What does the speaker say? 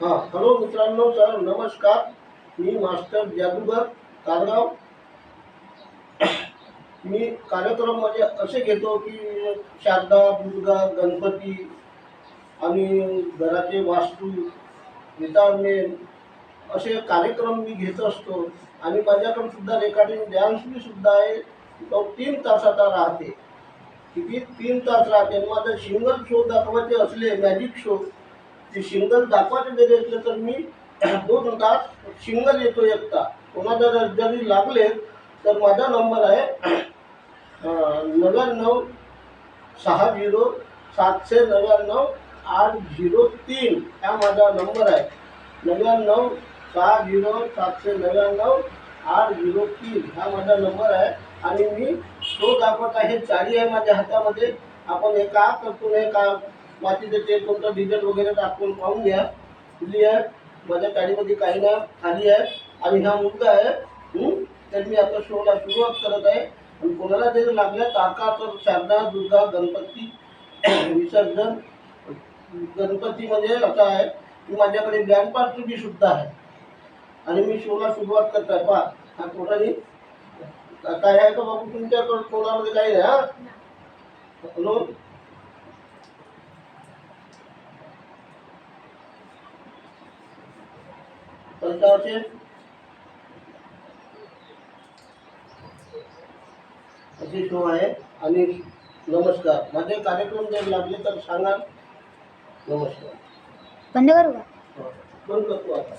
हां, हॅलो मित्रांनो, सर नमस्कार. मी मास्टर जादूगर कारगाव. मी कार्यक्रम म्हणजे असे घेतो की शारदा, दुर्गा, गणपती आणि घराचे वास्तू, रिटायरमेंट असे कार्यक्रम मी घेत असतो. आणि माझ्याकडे सुद्धा रेकॉर्डिंग डान्स बी सुद्धा आहे. तो 3 तासाचा राहते. किती 3 तास राहते. माझं सिंगल शो दाखवायचे असले, मॅजिक शो, ते सिंगल दाखवायचे जरी असले तर मी 2 तास सिंगल येतो एकटा. कोणाला जरी लागले तर माझा नंबर आहे 9960 799 803. हा माझा नंबर आहे. 9960 799 803 हा माझा नंबर आहे. आणि मी तो दाखवत आहे. चाळी आहे माझ्या हातामध्ये. आपण हे का करतो, हे का मातीचे ते कोणतं डिझेल वगैरे टाकून पाहून घ्या. खुली आहे माझ्या चाळीमध्ये, काही नाही, खाली आहे. आणि हा मुलगा आहे. तर मी आता शोला सुरुवात करत आहे. आणि कोणाला जरी लागल्या ताका तर शारदा, दुर्गा, गणपती विसर्जन. गणपती म्हणजे असा आहे की माझ्याकडे बँड पार्टी बी सुद्धा आहे. आणि मी शोला सुरुवात करत आहे. पहा, हा कोणाने काय आहे का बाबू तुमच्याकडे कोणामध्ये काही नाही? हा, हॅलो, पंचावशे असे शो आहे. आणि नमस्कार. माझे कार्यक्रम जर लागले तर सांगा. नमस्कार. बंद करू का? बंद करतो आता.